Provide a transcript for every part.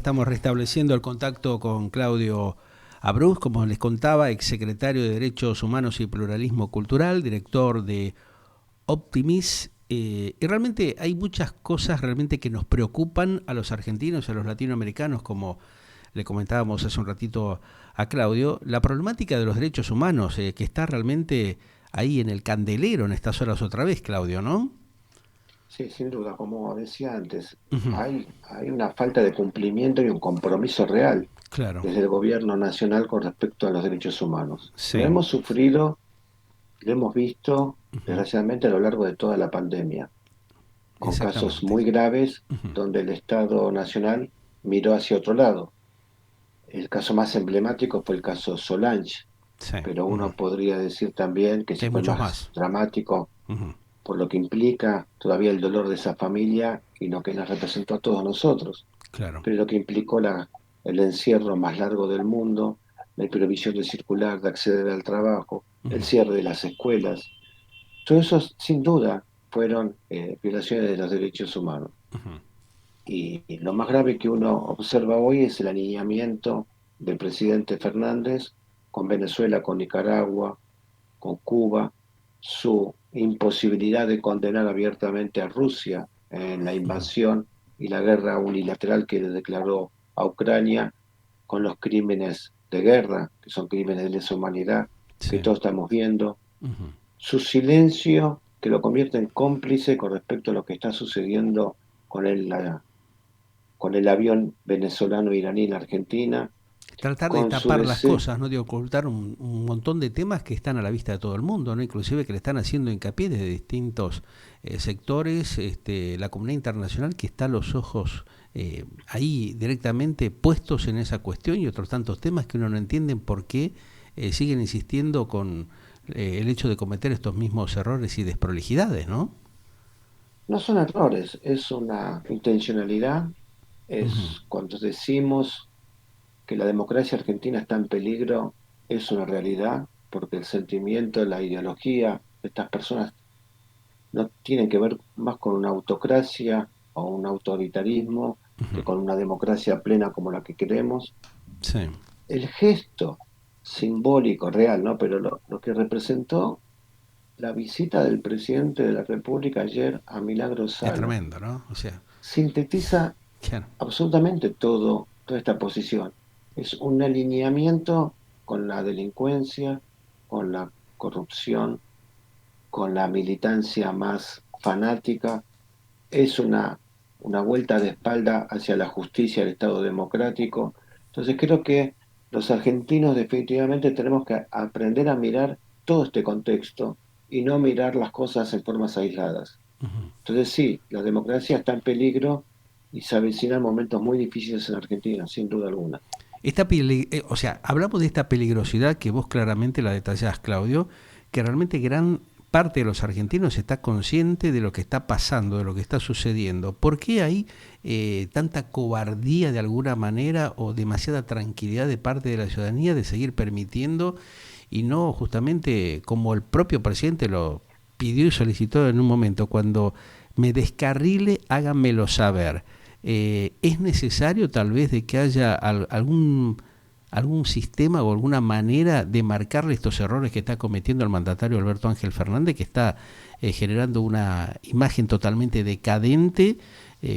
Estamos restableciendo el contacto con Claudio Abruz, como les contaba, exsecretario de Derechos Humanos y Pluralismo Cultural, director de Optimis. Y realmente hay muchas cosas realmente que nos preocupan a los argentinos y a los latinoamericanos, como le comentábamos hace un ratito a Claudio, la problemática de los derechos humanos, que está realmente ahí en el candelero en estas horas otra vez, Claudio, ¿no? Sí, sin duda, como decía antes, Ujú. hay una falta de cumplimiento y un compromiso real Claro, desde el gobierno nacional con respecto a los derechos humanos. Lo sí, hemos sufrido, lo hemos visto, ujú, desgraciadamente, a lo largo de toda la pandemia, con casos exactamente. muy graves Ujú, donde el Estado nacional miró hacia otro lado. El caso más emblemático fue el caso Solange, sí, pero ujú. uno podría decir también que Que ese hay fue el muchos más más. dramático Ujú, por lo que implica todavía el dolor de esa familia y lo que nos representó a todos nosotros, claro. pero lo que implicó el encierro más largo del mundo, la prohibición de circular, de acceder al trabajo, el Ujú, cierre de las escuelas, todo eso sin duda fueron violaciones de los derechos humanos. ujú, Y lo más grave que uno observa hoy es el alineamiento del presidente Fernández con Venezuela, con Nicaragua, con Cuba, su imposibilidad de condenar abiertamente a Rusia en la ujú, invasión y la guerra unilateral que le declaró a Ucrania, con los crímenes de guerra, que son crímenes de lesa humanidad, que sí, todos estamos viendo, ujú. su silencio que lo convierte en cómplice con respecto a lo que está sucediendo con con el avión venezolano iraní en Argentina, Tratar de con su tapar las deseo. cosas, ¿no? De ocultar un montón de temas que están a la vista de todo el mundo, ¿no? Inclusive que le están haciendo hincapié desde distintos sectores, la comunidad internacional que está a los ojos ahí directamente puestos en esa cuestión y otros tantos temas que uno no entiende por qué siguen insistiendo con el hecho de cometer estos mismos errores y desprolijidades, ¿no? No son errores, es una intencionalidad, Ujú, es cuando decimos que la democracia argentina está en peligro, es una realidad, porque el sentimiento, la ideología de estas personas no tienen que ver más con una autocracia o un autoritarismo ujú, que con una democracia plena como la que queremos. sí, El gesto simbólico, real, ¿no? Pero lo que representó la visita del presidente de la República ayer a Milagro es Sala tremendo, ¿no? O sea, sintetiza claro. absolutamente toda esta posición. Es un alineamiento con la delincuencia, con la corrupción, con la militancia más fanática. Es una vuelta de espalda hacia la justicia, el Estado democrático. Entonces creo que los argentinos definitivamente tenemos que aprender a mirar todo este contexto y no mirar las cosas en formas aisladas. Entonces sí, la democracia está en peligro y se avecinan momentos muy difíciles en Argentina, sin duda alguna. O sea, hablamos de esta peligrosidad que vos claramente la detallás, Claudio, que realmente gran parte de los argentinos está consciente de lo que está pasando, de lo que está sucediendo. ¿Por qué hay tanta cobardía de alguna manera o demasiada tranquilidad de parte de la ciudadanía de seguir permitiendo y no justamente como el propio presidente lo pidió y solicitó en un momento, cuando me descarrile, háganmelo saber? ¿Es necesario tal vez de que haya algún sistema o alguna manera de marcarle estos errores que está cometiendo el mandatario Alberto Ángel Fernández, que está generando una imagen totalmente decadente,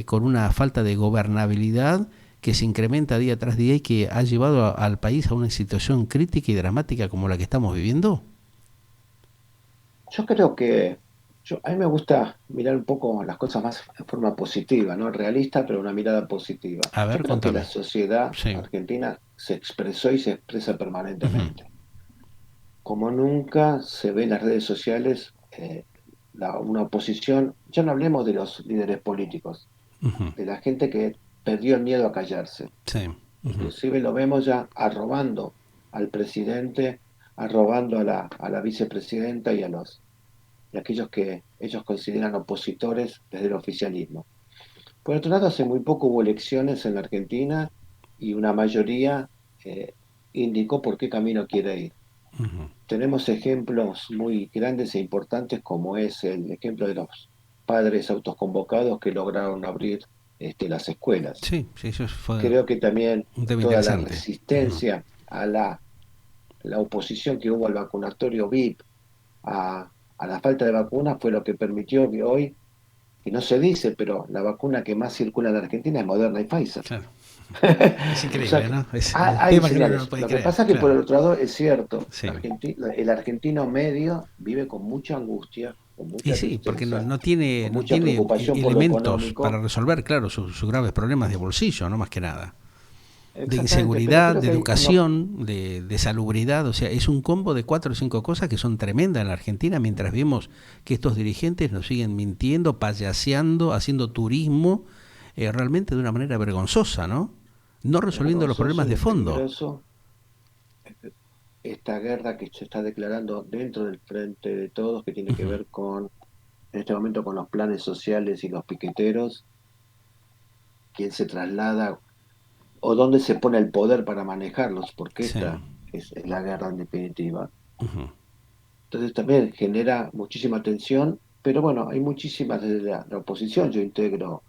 con una falta de gobernabilidad que se incrementa día tras día y que ha llevado al país a una situación crítica y dramática como la que estamos viviendo? Yo creo que a mí me gusta mirar un poco las cosas más en forma positiva, ¿no? Realista, pero una mirada positiva. A Yo ver, creo que la contame. sociedad Sí. argentina se expresó y se expresa Ujú, permanentemente. Como nunca se ve en las redes sociales una oposición, ya no hablemos de los líderes políticos, ujú, de la gente que perdió el miedo a callarse. sí. Ujú, Inclusive lo vemos ya arrobando al presidente, arrobando a a la vicepresidenta y a aquellos que ellos consideran opositores desde el oficialismo. Por otro lado, hace muy poco hubo elecciones en la Argentina y una mayoría eh, indicó por qué camino quiere ir. ujú, Tenemos ejemplos muy grandes e importantes como es el ejemplo de los padres autoconvocados que lograron abrir las escuelas. Sí, sí, eso fue Creo que también un tema toda la interesante. Ujú. resistencia a la oposición que hubo al vacunatorio VIP, a la falta de vacunas, fue lo que permitió que hoy, y no se dice, pero la vacuna que más circula en la Argentina es Moderna y Pfizer. Claro. Es O sea, increíble, que ¿no? Es un hay tema que uno no lo señales. puede Lo que creer, pasa es que por claro. el otro lado es cierto, Sí. el argentino medio vive con mucha angustia, con Y mucha sí, porque no, tristeza, no tiene, con no mucha tiene preocupación por lo elementos para económico. resolver, claro, sus graves problemas de bolsillo, no más que nada. De Exactamente, pero inseguridad, creo de que hay una... educación, de salubridad, o sea, es un combo de cuatro o cinco cosas que son tremendas en la Argentina, mientras vemos que estos dirigentes nos siguen mintiendo, payaseando, haciendo turismo, realmente de una manera vergonzosa, ¿no? No Es resolviendo los vergonzoso problemas y de es fondo. peligroso esta guerra que se está declarando dentro del frente de todos, que tiene que Ujú. ver con, en este momento, con los planes sociales y los piqueteros, quién se traslada o dónde se pone el poder para manejarlos, porque Sí. esta es la guerra en definitiva. Ujú. Entonces también genera muchísima tensión, pero bueno, hay muchísimas desde la oposición. Yo integro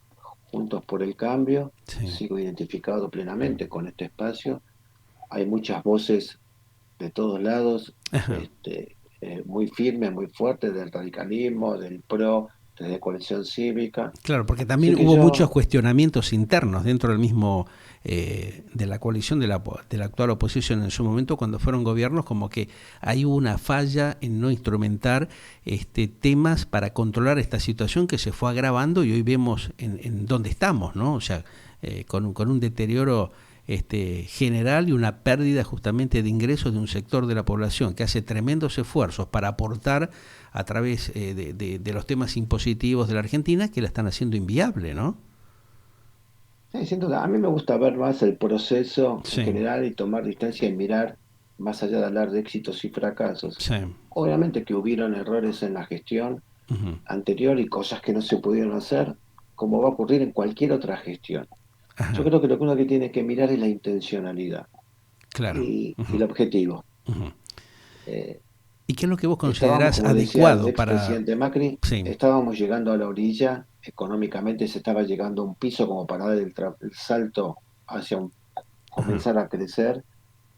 Juntos por el Cambio, Sí. sigo identificado plenamente con este espacio. Hay muchas voces de todos lados, Ajá. muy firmes, muy fuertes, del radicalismo, del PRO, desde Coalición Cívica. Claro, porque Así también que hubo muchos yo, cuestionamientos internos dentro del mismo, de la coalición de la actual oposición en su momento cuando fueron gobiernos, como que hay una falla en no instrumentar temas para controlar esta situación que se fue agravando y hoy vemos en dónde estamos, ¿no? O sea, con un deterioro general y una pérdida justamente de ingresos de un sector de la población que hace tremendos esfuerzos para aportar a través de los temas impositivos de la Argentina que la están haciendo inviable, ¿no? sí, sin duda, a mí me gusta ver más el proceso en Sí, general y tomar distancia y mirar más allá de hablar de éxitos y fracasos. sí. Obviamente que hubieron errores en la gestión Ujú. anterior y cosas que no se pudieron hacer, como va a ocurrir en cualquier otra gestión. Yo Ajá, creo que lo que uno que tiene que mirar es la intencionalidad claro. y el Ujú, objetivo. ujú. Eh, ¿Y qué es lo que vos Estábamos, considerás como decía el adecuado para... expresidente Macri, Sí. estábamos llegando a la orilla, económicamente se estaba llegando a un piso como para dar el salto hacia Ajá, comenzar a crecer,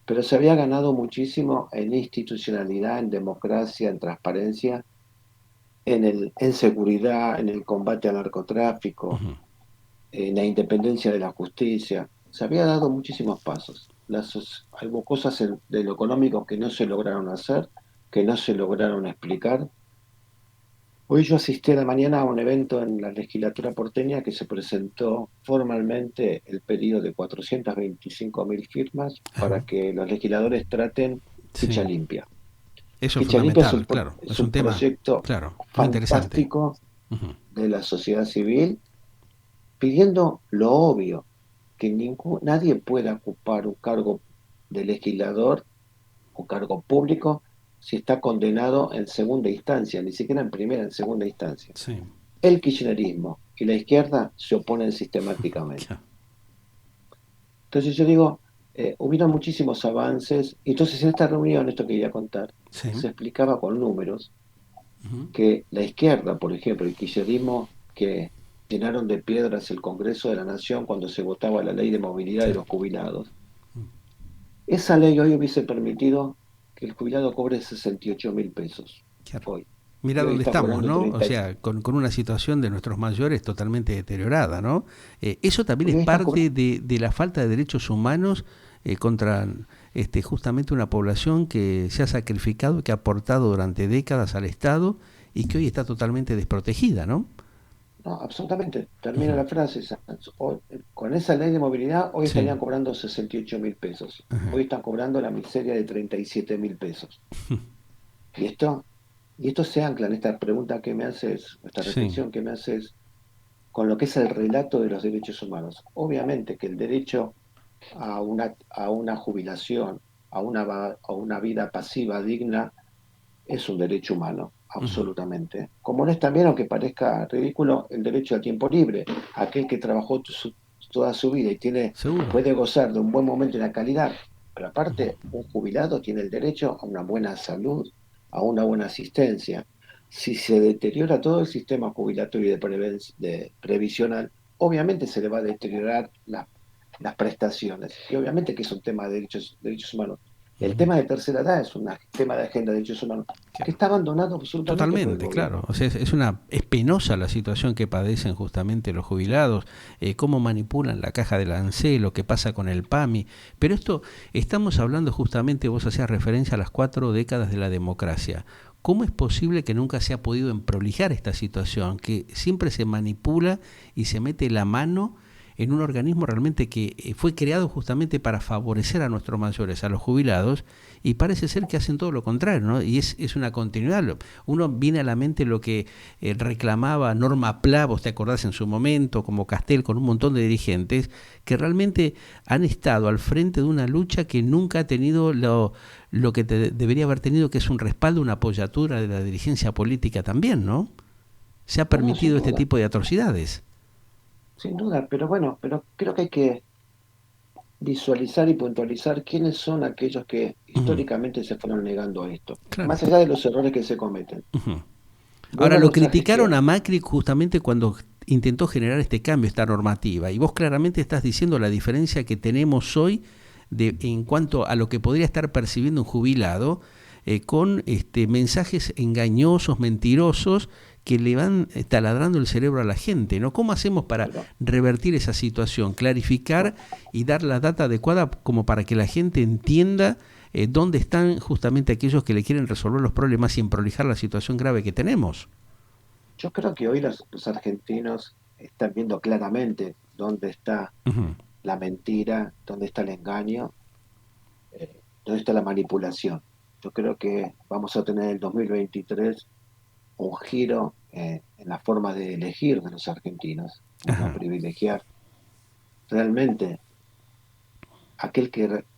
pero se había ganado muchísimo en institucionalidad, en democracia, en transparencia, en seguridad, en el combate al narcotráfico, ujú, en la independencia de la justicia. Se había dado muchísimos pasos. Hubo cosas de lo económico que no se lograron hacer, que no se lograron explicar. Hoy yo asistí a la mañana a un evento en la legislatura porteña que se presentó formalmente el pedido de 425.000 firmas para ajá. que los legisladores traten ficha Sí. limpia. Eso es Ficha limpia fundamental, claro. es Es un un tema, proyecto claro, muy interesante. fantástico Ujú. de la sociedad civil pidiendo lo obvio, que nadie pueda ocupar un cargo de legislador o cargo público si está condenado en segunda instancia, ni siquiera en primera, en segunda instancia. Sí. El kirchnerismo y la izquierda se oponen sistemáticamente. Ya. Entonces yo digo, hubieron muchísimos avances, y entonces en esta reunión, esto que quería contar, Sí. se explicaba con números Ujú. que la izquierda, por ejemplo, el kirchnerismo, que llenaron de piedras el Congreso de la Nación cuando se votaba la ley de movilidad Sí. de los jubilados, esa ley hoy hubiese permitido que el jubilado cobre 68.000 pesos Claro. hoy. Mira Y hoy dónde está estamos, cobrando ¿no? O 30, sea, con una situación de nuestros mayores totalmente deteriorada, ¿no? Eso también y es hoy está parte cobrando. de la falta de derechos humanos contra justamente una población que se ha sacrificado, que ha aportado durante décadas al Estado y que hoy está totalmente desprotegida, ¿no? No, absolutamente. Termino Ujú. la frase. Con esa ley de movilidad, hoy Sí. estarían cobrando 68.000 pesos. Ajá. Hoy están cobrando la miseria de 37.000 pesos. Y esto, y esto se ancla en esta pregunta que me haces, esta Sí. reflexión que me haces, con lo que es el relato de los derechos humanos. Obviamente que el derecho a una jubilación, a una vida pasiva digna, es un derecho humano, Ujú. absolutamente. Como no es también, aunque parezca ridículo, el derecho al tiempo libre. Aquel que trabajó toda su vida y Seguro. puede gozar de un buen momento y una calidad, pero aparte, un jubilado tiene el derecho a una buena salud, a una buena asistencia. Si se deteriora todo el sistema jubilatorio y de previsional, obviamente se le va a deteriorar las prestaciones. Y obviamente que es un tema de derechos humanos. El Ujú. tema de tercera edad es un tema de agenda de derechos humanos que Claro. está abandonado absolutamente por el Totalmente, gobierno. claro. O sea, es penosa la situación que padecen justamente los jubilados, cómo manipulan la caja del ANSES, lo que pasa con el PAMI. Pero esto, estamos hablando justamente, vos hacías referencia a las 4 décadas de la democracia. ¿Cómo es posible que nunca se ha podido emprolijar esta situación? Que siempre se manipula y se mete la mano en un organismo realmente que fue creado justamente para favorecer a nuestros mayores, a los jubilados, y parece ser que hacen todo lo contrario, ¿no? Y es una continuidad. Uno viene a la mente lo que reclamaba Norma Pla, vos te acordás en su momento, como Castel, con un montón de dirigentes, que realmente han estado al frente de una lucha que nunca ha tenido lo que debería haber tenido, que es un respaldo, una apoyatura de la dirigencia política también, ¿no? Se ha No, no, permitido este tipo de atrocidades. sin duda, pero bueno, pero creo que hay que visualizar y puntualizar quiénes son aquellos que Ujú. históricamente se fueron negando a esto, Claro. más allá de los errores que se cometen. Ujú. Vos Ahora, los lo mensajes que... criticaron a Macri justamente cuando intentó generar este cambio, esta normativa, y vos claramente estás diciendo la diferencia que tenemos hoy en cuanto a lo que podría estar percibiendo un jubilado, con mensajes engañosos, mentirosos, que le van taladrando el cerebro a la gente, ¿no? ¿Cómo hacemos para Pero, revertir esa situación, clarificar bueno, y dar la data adecuada como para que la gente entienda dónde están justamente aquellos que le quieren resolver los problemas sin prolijar la situación grave que tenemos? yo creo que hoy los argentinos están viendo claramente dónde está Ujú. la mentira, dónde está el engaño, dónde está la manipulación. Yo creo que vamos a tener en el 2023 un giro en la forma de elegir de los argentinos. Van a Ajá. privilegiar realmente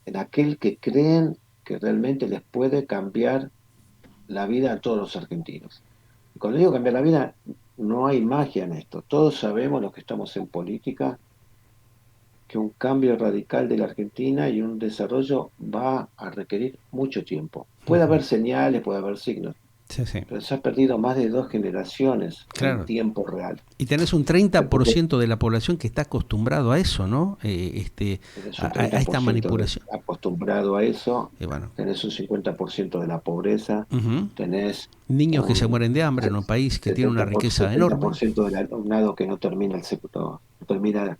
en aquel que creen que realmente les puede cambiar la vida a todos los argentinos. Y cuando digo cambiar la vida, no hay magia en esto. Todos sabemos los que estamos en política que un cambio radical de la Argentina y un desarrollo va a requerir mucho tiempo. Puede Ujú. haber señales, puede haber signos, Sí, sí. pero se ha perdido más de 2 generaciones en Claro. tiempo real. Y tenés un treinta por Porque ciento de la población que está acostumbrado a eso, ¿no? tenés A, un a esta 30% manipulación. acostumbrado a eso, Y bueno. tenés un 50% de la pobreza, Ujú. tenés Niños que se un mueren de hambre en un país que tiene una 70%, riqueza enorme. 70% del alumnado que no termina no termina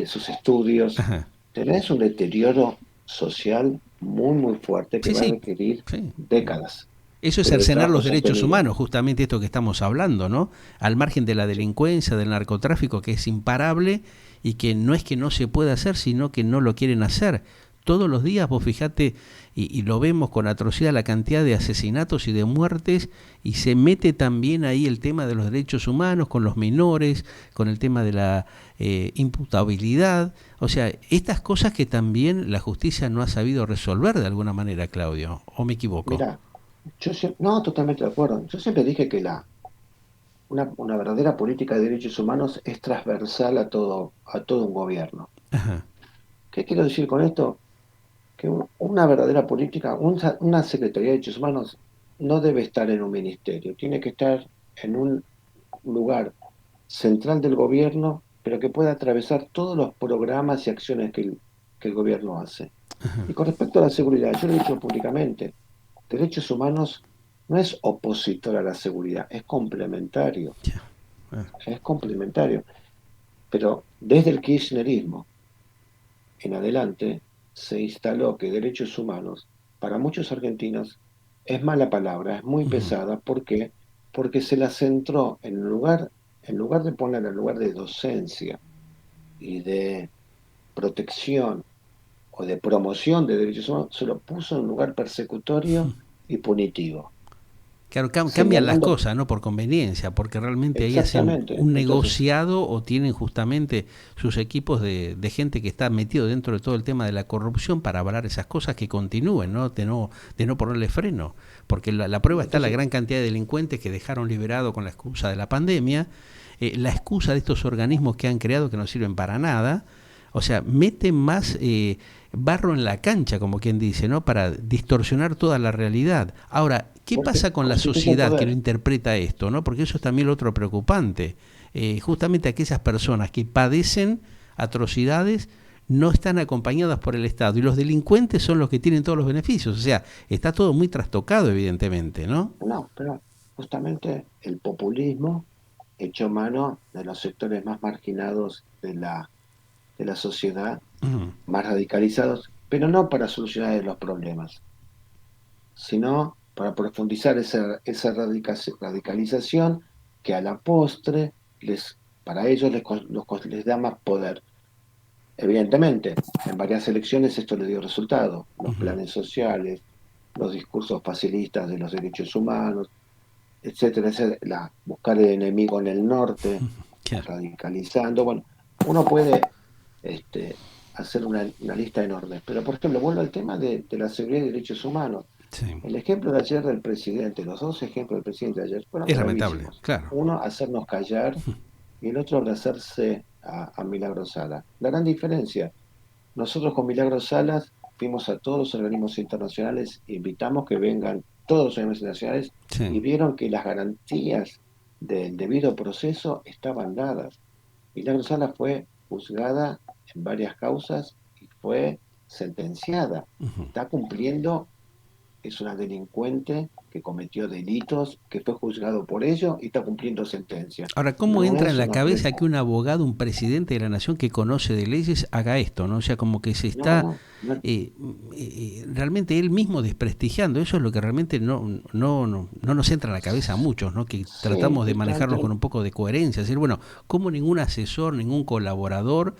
sus estudios. Ajá. Tenés un deterioro social muy, muy fuerte que Sí, va a sí. requerir Sí. décadas, Eso es pero de cercenar trabajo los derechos sostenido. humanos, justamente esto que estamos hablando, ¿no? Al margen de la Sí, delincuencia, del narcotráfico, que es imparable y que no se puede hacer, sino que no lo quieren hacer. Todos los días, vos fijate, y lo vemos con atrocidad, la cantidad de asesinatos y de muertes, y se mete también ahí el tema de los derechos humanos, con los menores, con el tema de la imputabilidad. O sea, estas cosas que también la justicia no ha sabido resolver de alguna manera, Claudio, ¿o me equivoco? mira, no, totalmente de acuerdo. Yo siempre dije que una verdadera política de derechos humanos es transversal a todo un gobierno. Ajá. ¿Qué quiero decir con esto? Que una verdadera política, una Secretaría de Derechos Humanos no debe estar en un ministerio, tiene que estar en un lugar central del gobierno, pero que pueda atravesar todos los programas y acciones que el gobierno hace. Y con respecto a la seguridad, yo lo he dicho públicamente, derechos humanos no es opositor a la seguridad, Ya. Ah. es complementario. Pero desde el kirchnerismo en adelante se instaló que derechos humanos para muchos argentinos es mala palabra, es muy Ujú. pesada. ¿Por qué? Porque se la centró en lugar de ponerla en lugar de docencia y de protección o de promoción de derechos humanos, se lo puso en un lugar persecutorio y punitivo, Claro, cambian las señalando cosas, no por conveniencia, porque realmente ahí hacen exactamente. un Entonces, negociado o tienen justamente sus equipos de gente que está metido dentro de todo el tema de la corrupción para avalar esas cosas que continúen, ¿no? De no ponerle freno. Porque la prueba está la entonces, gran cantidad de delincuentes que dejaron liberado con la excusa de la pandemia, la excusa de estos organismos que han creado que no sirven para nada. O sea, meten más barro en la cancha, como quien dice, ¿no? Para distorsionar toda la realidad. Ahora, ¿qué porque pasa con la constituyen sociedad que no poder. interpreta esto, ¿no? Porque eso es también lo otro preocupante. justamente aquellas personas que padecen atrocidades no están acompañadas por el Estado y los delincuentes son los que tienen todos los beneficios. O sea, está todo muy trastocado, evidentemente, ¿no? No, pero justamente el populismo echó mano de los sectores más marginados de la sociedad, Ujú. más radicalizados, pero no para solucionar los problemas, sino para profundizar esa radicalización que a la postre para ellos les da más poder. Evidentemente, en varias elecciones esto le dio resultado. Los Ujú. planes sociales, los discursos facilistas de los derechos humanos, etcétera, etcétera, buscar el enemigo en el norte, Claro. radicalizando. Bueno, uno puede este, hacer una lista enorme, pero por ejemplo, vuelvo al tema de la seguridad y derechos humanos. Sí. El ejemplo de ayer del presidente, los dos ejemplos del presidente de ayer fueron Es lamentable, gravísimos. claro. Uno, hacernos callar y el otro, abrazarse a Milagro Sala. La gran diferencia, nosotros con Milagro Salas fuimos a todos los organismos internacionales, invitamos que vengan todos los organismos internacionales y Sí. vieron que las garantías del debido proceso estaban dadas. Milagro Salas fue juzgada en varias causas y fue sentenciada. Ujú. Está cumpliendo, es una delincuente que cometió delitos, que fue juzgado por ello y está cumpliendo sentencia. Ahora, ¿cómo No entra en es la una cabeza presa. que un abogado, un presidente de la nación que conoce de leyes haga esto, ¿no? O sea, como que se No, está no, no, realmente él mismo desprestigiando. Eso es lo que realmente no nos entra en la cabeza a muchos, ¿no? Que sí, tratamos de manejarnos con justamente. un poco de coherencia. Es decir, bueno, como ningún asesor, ningún colaborador,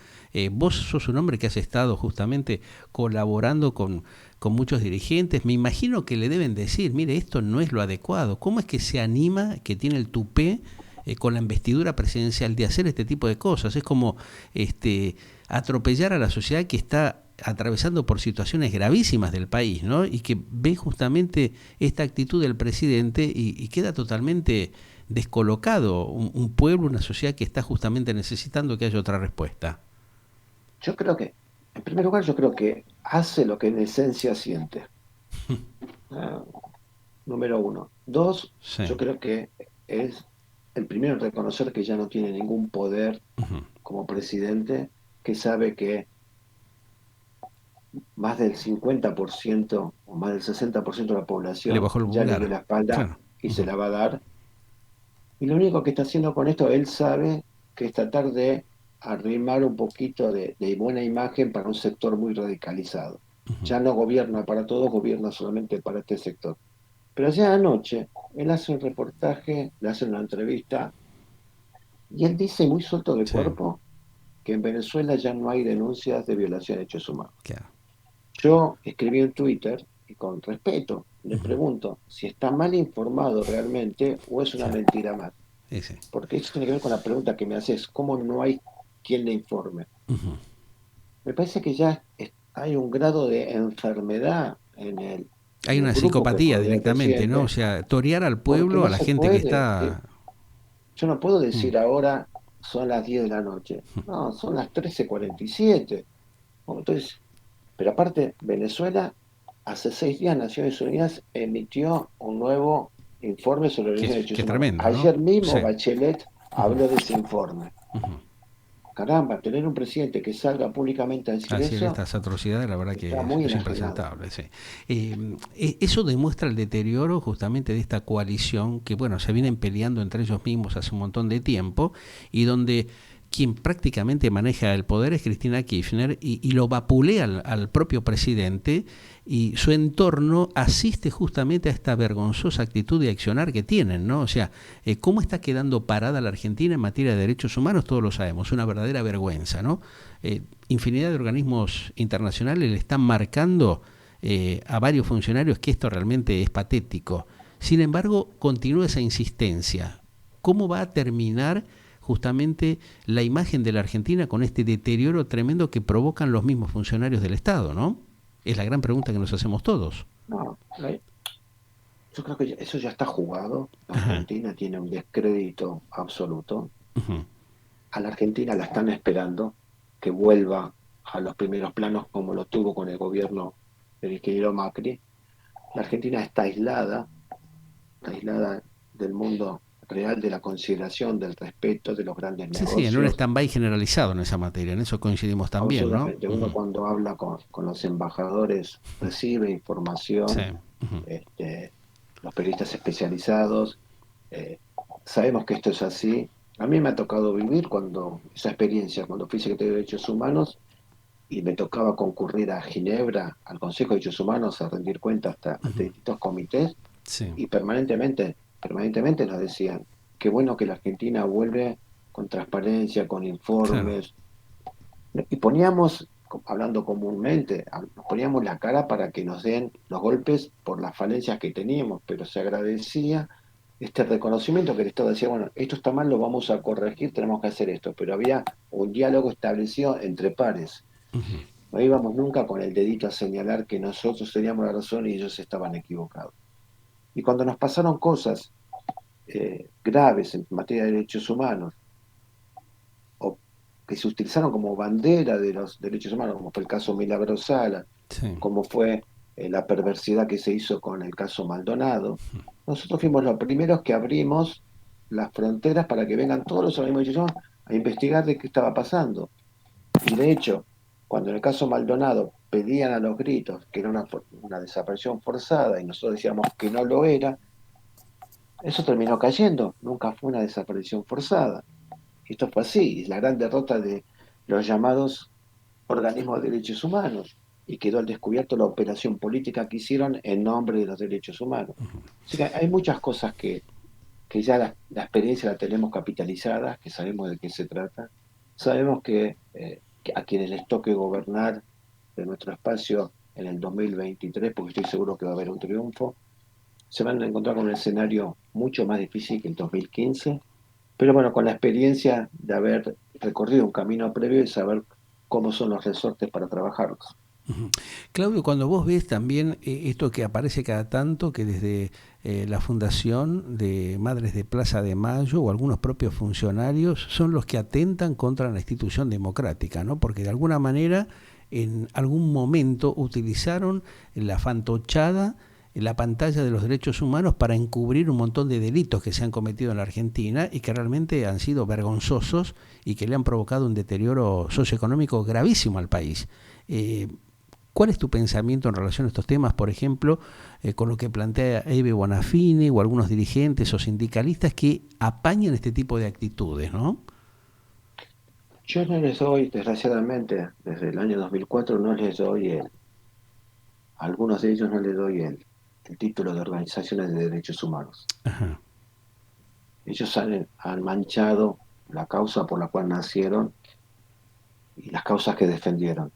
vos sos un hombre que has estado justamente colaborando con muchos dirigentes, me imagino que le deben decir, mire, esto no es lo adecuado. ¿Cómo es que se anima, que tiene el tupé con la investidura presidencial de hacer este tipo de cosas? Es como atropellar a la sociedad que está atravesando por situaciones gravísimas del país, ¿no? Y que ve justamente esta actitud del presidente y queda totalmente descolocado un pueblo, una sociedad que está justamente necesitando que haya otra respuesta. Yo creo que, en primer lugar, yo creo que hace lo que en esencia siente. Ah, número uno. Dos, Sí. yo creo que es el primero en reconocer que ya no tiene ningún poder Ujú. como presidente, que sabe que más del 50% o más del 60% de la Le población bajó el ya le dio pulgar. la espalda Claro. y se Ujú. la va a dar. Y lo único que está haciendo con esto, él sabe que es tratar de arrimar un poquito de buena imagen para un sector muy radicalizado. Ya no gobierna para todos, gobierna solamente para este sector. Pero ya anoche, él hace un reportaje, le hace una entrevista, y él dice muy suelto de Sí. cuerpo que en Venezuela ya no hay denuncias de violación de derechos humanos. Claro. Yo escribí en Twitter y con respeto le Ujú. pregunto si está mal informado realmente o es una Sí. mentira más. Ese. Porque eso tiene que ver con la pregunta que me haces, ¿cómo no hay quien le informe? Ujú. Me parece que ya hay un grado de enfermedad Hay en el una grupo que psicopatía rodea al directamente, ¿no? O presidente, sea, torear al porque pueblo, a no la se gente que puede. está... Yo no puedo Mm. decir ahora son las 10 de la noche. No, son las 13:47. Entonces, pero aparte, Venezuela, hace 6 días Naciones Unidas emitió un nuevo informe sobre la Que violación de que derechos es humanos. tremendo, ¿no? Ayer mismo Sí. Bachelet Ujú. habló de ese informe. Ujú. Caramba, tener un presidente que salga públicamente a decir Así es, eso estas atrocidades, la verdad está que muy es enajenado. impresentable. Sí. Eso demuestra el deterioro justamente de esta coalición que, bueno, se vienen peleando entre ellos mismos hace un montón de tiempo y donde quien prácticamente maneja el poder es Cristina Kirchner y lo vapulea al propio presidente y su entorno asiste justamente a esta vergonzosa actitud de accionar que tienen, ¿no? O sea, cómo está quedando parada la Argentina en materia de derechos humanos, todos lo sabemos, una verdadera vergüenza, ¿no? Infinidad de organismos internacionales le están marcando a varios funcionarios que esto realmente es patético. Sin embargo, continúa esa insistencia. ¿Cómo va a terminar justamente la imagen de la Argentina con este deterioro tremendo que provocan los mismos funcionarios del Estado, ¿no? Es la gran pregunta que nos hacemos todos. No, yo creo que eso ya está jugado. La Ajá. Argentina tiene un descrédito absoluto. Ujú. A la Argentina la están esperando que vuelva a los primeros planos como lo tuvo con el gobierno del ingeniero Macri. La Argentina está aislada del mundo real de la consideración, del respeto de los grandes Sí, sí, en un negocios. stand-by generalizado en esa materia, en eso coincidimos también, ¿no? Absolutamente. Uno Ujú. cuando habla con los embajadores recibe Sí. información, Ujú. este, los periodistas especializados, eh, sabemos que esto es así. A mí me ha tocado vivir esa experiencia, cuando fui secretario de Derechos Humanos y me tocaba concurrir a Ginebra, al Consejo de Derechos Humanos, a rendir cuentas ante distintos comités, Sí, y permanentemente nos decían, qué bueno que la Argentina vuelve con transparencia, con claro. informes, y poníamos, hablando comúnmente, nos poníamos la cara para que nos den los golpes por las falencias que teníamos, pero se agradecía este reconocimiento que el Estado decía, bueno, esto está mal, lo vamos a corregir, tenemos que hacer esto, pero había un diálogo establecido entre pares. No íbamos nunca con el dedito a señalar que nosotros teníamos la razón y ellos estaban equivocados. Y cuando nos pasaron cosas graves en materia de derechos humanos, o que se utilizaron como bandera de los derechos humanos, como fue el caso Milagros Sala, Sí. como fue la perversidad que se hizo con el caso Maldonado, nosotros fuimos los primeros que abrimos las fronteras para que vengan todos los organismos de derechos humanos a investigar de qué estaba pasando. Y de hecho, cuando en el caso Maldonado pedían a los gritos que era una desaparición forzada y nosotros decíamos que no lo era, eso terminó cayendo, nunca fue una desaparición forzada. Esto fue así, es la gran derrota de los llamados organismos de derechos humanos y quedó al descubierto la operación política que hicieron en nombre de los derechos humanos. Así que hay muchas cosas que ya la experiencia la tenemos capitalizada, que sabemos de qué se trata, sabemos que a quienes les toque gobernar de nuestro espacio en el 2023, porque estoy seguro que va a haber un triunfo, se van a encontrar con un escenario mucho más difícil que el 2015, pero bueno, con la experiencia de haber recorrido un camino previo y saber cómo son los resortes para trabajarlos. Claudio, cuando vos ves también esto que aparece cada tanto, que desde la fundación de Madres de Plaza de Mayo o algunos propios funcionarios son los que atentan contra la institución democrática, ¿no? Porque de alguna manera en algún momento utilizaron la fantochada, la pantalla de los derechos humanos para encubrir un montón de delitos que se han cometido en la Argentina y que realmente han sido vergonzosos y que le han provocado un deterioro socioeconómico gravísimo al país. Eh, ¿Cuál es tu pensamiento en relación a estos temas, por ejemplo, con lo que plantea Eve Bonafini o algunos dirigentes o sindicalistas que apañan este tipo de actitudes, ¿no? Yo no les doy, desgraciadamente, desde el año 2004 no les doy a algunos de ellos no les doy el título de organizaciones de derechos humanos. Ajá. Ellos han manchado la causa por la cual nacieron y las causas que defendieron.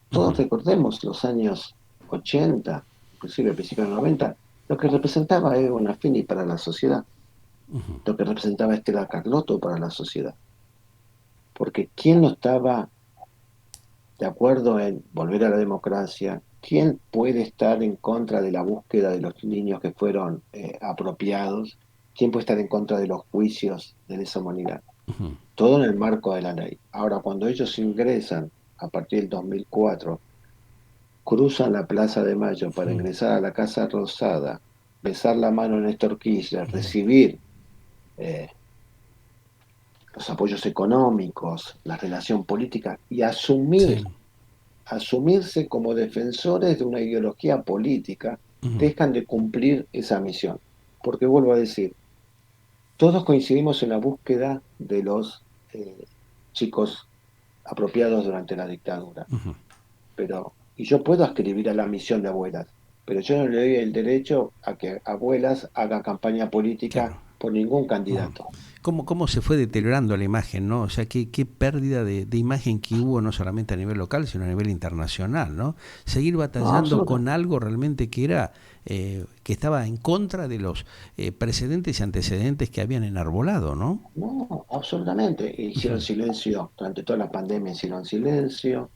Todos Uh-huh. recordemos los años 80, inclusive principios de los 90, lo que representaba Evo Bonafini para la sociedad, lo que representaba Estela Carlotto para la sociedad. Porque ¿quién no estaba de acuerdo en volver a la democracia? ¿Quién puede estar en contra de la búsqueda de los niños que fueron apropiados? ¿Quién puede estar en contra de los juicios de lesa humanidad? Todo en el marco de la ley. Ahora, cuando ellos ingresan a partir del 2004, cruzan la Plaza de Mayo para ingresar a la Casa Rosada, besar la mano a Néstor Kirchner, recibir eh, los apoyos económicos, la relación política y Sí. asumirse como defensores de una ideología política, Uh-huh. dejan de cumplir esa misión. Porque vuelvo a decir, todos coincidimos en la búsqueda de los chicos apropiados durante la dictadura. Y yo puedo escribir a la misión de abuelas, pero yo no le doy el derecho a que abuelas haga campaña política Claro. por ningún Uh-huh. candidato. ¿Cómo se fue deteriorando la imagen, ¿no? O sea, qué pérdida de imagen que hubo no solamente a nivel local, sino a nivel internacional, ¿no? Seguir No, batallando con absolutamente. algo realmente que era, que estaba en contra de los precedentes y antecedentes que habían enarbolado, ¿no? No, absolutamente. Hicieron silencio, durante toda la pandemia hicieron silencio,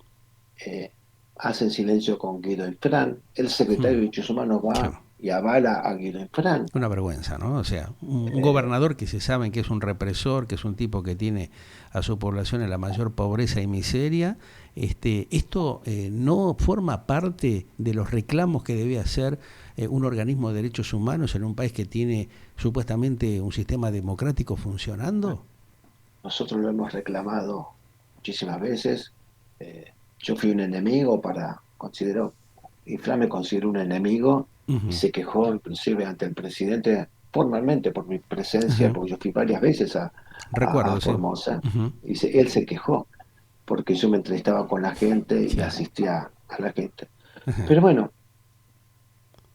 eh, hacen silencio con Guido Infran. El secretario de Derechos Humanos va Claro. y avala a Guido Franco. Una vergüenza, ¿no? O sea, un Eh, gobernador que se sabe que es un represor, que es un tipo que tiene a su población en la mayor pobreza y miseria, esto no forma parte de los reclamos que debe hacer un organismo de derechos humanos en un país que tiene supuestamente un sistema democrático funcionando. Nosotros lo hemos reclamado muchísimas veces. Yo fui un enemigo Ifra me consideró un enemigo y Ujú. se quejó inclusive ante el presidente formalmente por mi presencia, Ajá. porque yo fui varias veces a Recuerdo, sí. Formosa, Ujú. y él se quejó porque yo me entrevistaba con la gente y Sí. asistía a la gente. Ajá. Pero bueno,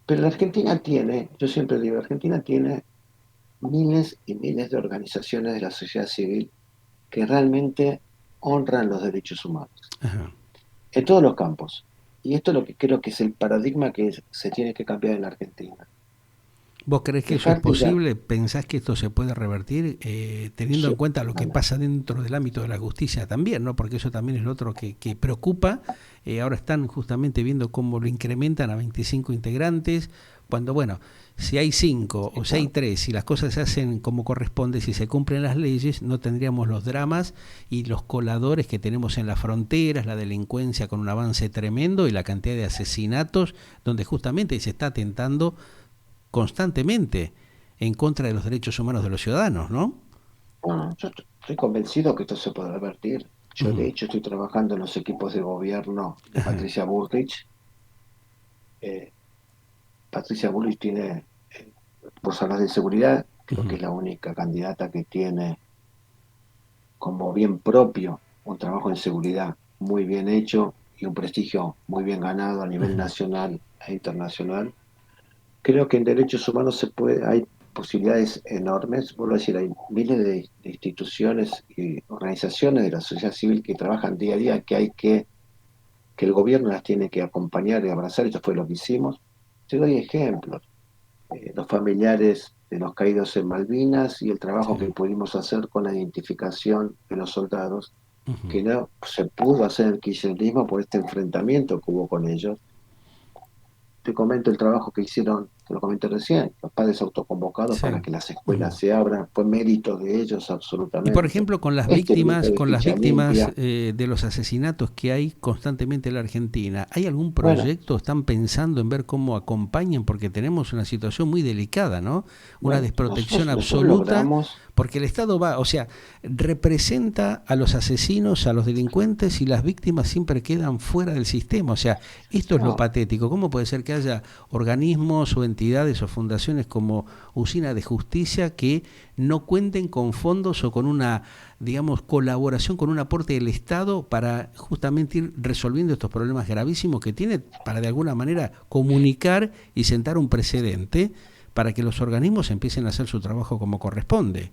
pero la Argentina tiene, yo siempre digo, Argentina tiene miles y miles de organizaciones de la sociedad civil que realmente honran los derechos humanos Ajá. en todos los campos. Y esto es lo que creo que es el paradigma que se tiene que cambiar en la Argentina. ¿Vos creés que eso es Dejar de dar, posible? ¿Pensás que esto se puede revertir teniendo en yo- cuenta lo que bueno, pasa dentro del ámbito de la justicia también, ¿no? Porque eso también es lo otro que preocupa. Ahora están justamente viendo cómo lo incrementan a 25 integrantes, cuando, bueno, si hay 5 o si hay bueno, 3, si las cosas se hacen como corresponde, si se cumplen las leyes, no tendríamos los dramas y los coladores que tenemos en las fronteras, la delincuencia con un avance tremendo y la cantidad de asesinatos donde justamente se está atentando constantemente en contra de los derechos humanos de los ciudadanos, ¿no? bueno, yo estoy convencido que esto se puede revertir. Yo de Ujú. hecho estoy trabajando en los equipos de gobierno de Ajá. Patricia Bullrich. Eh, Patricia Bullrich tiene, por salas de seguridad, creo que Ujú. es la única candidata que tiene como bien propio un trabajo en seguridad muy bien hecho y un prestigio muy bien ganado a nivel Ujú. nacional e internacional. Creo que en derechos humanos hay posibilidades enormes. Vuelvo a decir, hay miles de instituciones y organizaciones de la sociedad civil que trabajan día a día, que el gobierno las tiene que acompañar y abrazar. Esto fue lo que hicimos. Te doy ejemplos. Los familiares de los caídos en Malvinas y el Sí. trabajo que pudimos hacer con la identificación de los soldados, Ujú. que no se pudo hacer el kirchnerismo por este enfrentamiento que hubo con ellos. Te comento el trabajo que hicieron, te lo comenté recién, los padres autoconvocados Sí. para que las Ujú. escuelas se abran, fue mérito de ellos Y por absolutamente. ejemplo, Este grupo de con las ficha víctimas limpia, de los asesinatos que hay constantemente en la Argentina, ¿hay algún bueno, proyecto? ¿Están pensando en ver cómo acompañan? Porque tenemos una situación muy delicada, ¿no? Una bueno, desprotección nosotros absoluta, logramos, porque el Estado va, o sea, representa a los asesinos, a los delincuentes y las víctimas siempre quedan fuera del sistema. O sea, esto es lo no, patético. ¿Cómo puede ser que haya organismos o entidades o fundaciones como Usina de Justicia que no cuenten con fondos o con una, digamos, colaboración, con un aporte del Estado para justamente ir resolviendo estos problemas gravísimos que tiene para de alguna manera comunicar y sentar un precedente para que los organismos empiecen a hacer su trabajo como corresponde?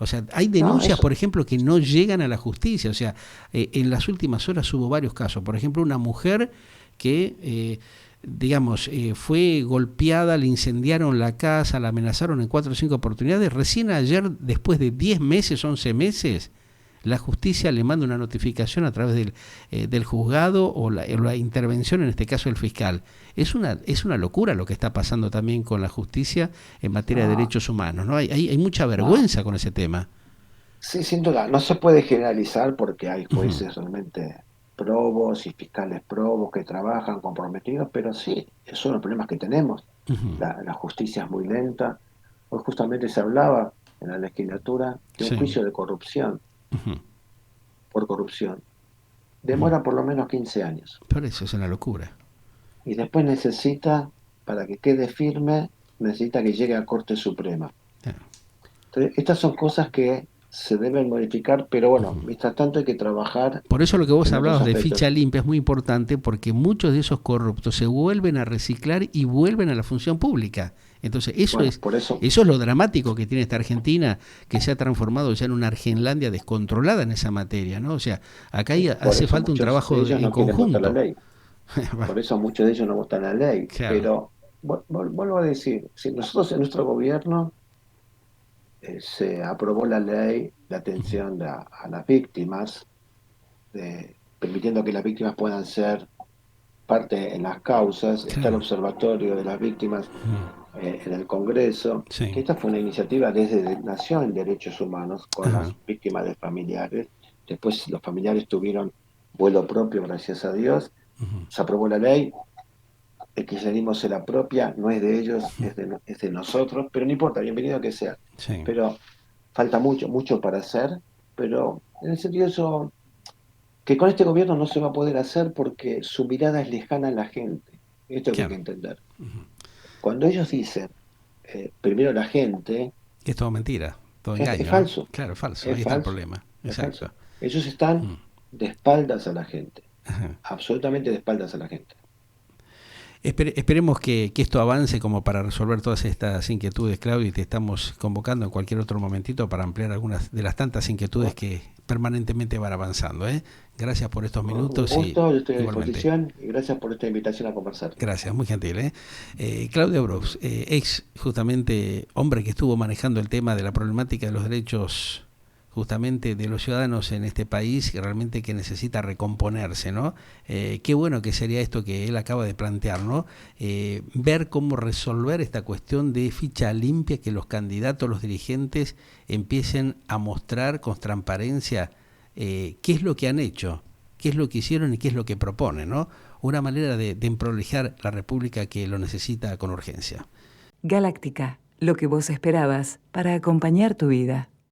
O sea, hay no, denuncias, eso, por ejemplo, que no llegan a la justicia. O sea, en las últimas horas hubo varios casos. Por ejemplo, una mujer que, digamos, fue golpeada, le incendiaron la casa, la amenazaron en 4 o 5 oportunidades. Recién ayer, después de 10 meses, 11 meses, la justicia le manda una notificación a través del juzgado o la intervención, en este caso el fiscal. Es una locura lo que está pasando también con la justicia en materia de no, derechos humanos, ¿no? Hay mucha no. vergüenza con ese tema. Sí, sin duda, no se puede generalizar porque hay Ujú. jueces realmente probos y fiscales probos que trabajan comprometidos, pero sí, esos son los problemas que tenemos. Ujú. La justicia es muy lenta. Hoy justamente se hablaba en la legislatura que un Sí. juicio de corrupción, Ujú. por corrupción, Ujú. demora por lo menos 15 años. Por eso es una locura. Y después necesita, para que quede firme, necesita que llegue a Corte Suprema. Entonces, estas son cosas que se deben modificar, pero bueno, mientras tanto hay que trabajar Por eso lo que vos en otros hablabas de ficha aspectos. limpia es muy importante porque muchos de esos corruptos se vuelven a reciclar y vuelven a la función pública. Entonces, Bueno, por eso, eso es lo dramático que tiene esta Argentina, que se ha transformado ya en una Argenlandia descontrolada en esa materia, ¿no? O sea, acá por hace eso falta un muchos de trabajo ellos en no quieren votar la conjunto. ley. Por eso muchos de ellos no votan la ley. Claro. Pero vuelvo a decir, si nosotros en nuestro gobierno se aprobó la ley de atención a las víctimas, permitiendo que las víctimas puedan ser parte en las causas, está el Claro. Observatorio de las Víctimas Mm. en el Congreso, que Sí. esta fue una iniciativa desde Nación en Derechos Humanos con Ajá. las víctimas de familiares. Después los familiares tuvieron vuelo propio, gracias a Dios. Se aprobó la ley, el kirchnerismo se la apropia, no es de ellos, es de nosotros, pero no importa, bienvenido que sea. Sí. Pero falta mucho, mucho para hacer, pero en el sentido de eso, que con este gobierno no se va a poder hacer porque su mirada es lejana a la gente. Esto es lo que hay que Claro. entender. Cuando ellos dicen, primero la gente, Que es todo mentira, todo es engaño, ¿no? falso, Claro, falso. es Ahí está el falso, problema. es Exacto. falso. Ellos están Mm. de espaldas a la gente, Ajá. absolutamente de espaldas a la gente. Esperemos que esto avance como para resolver todas estas inquietudes, Claudio, y te estamos convocando en cualquier otro momentito para ampliar algunas de las tantas inquietudes Bueno, que permanentemente van avanzando, ¿eh? Gracias por estos un minutos y gusto, yo estoy a igualmente. disposición y gracias por esta invitación a conversar. Gracias, muy gentil. Claudio Brous, ex justamente hombre que estuvo manejando el tema de la problemática de los derechos justamente de los ciudadanos en este país, que realmente que necesita recomponerse, ¿no? Qué bueno que sería esto que él acaba de plantear, ¿no? Ver cómo resolver esta cuestión de ficha limpia, que los candidatos, los dirigentes empiecen a mostrar con transparencia qué es lo que han hecho, qué es lo que hicieron y qué es lo que proponen, ¿no? Una manera de emprolejar la República que lo necesita con urgencia. Galáctica, lo que vos esperabas para acompañar tu vida.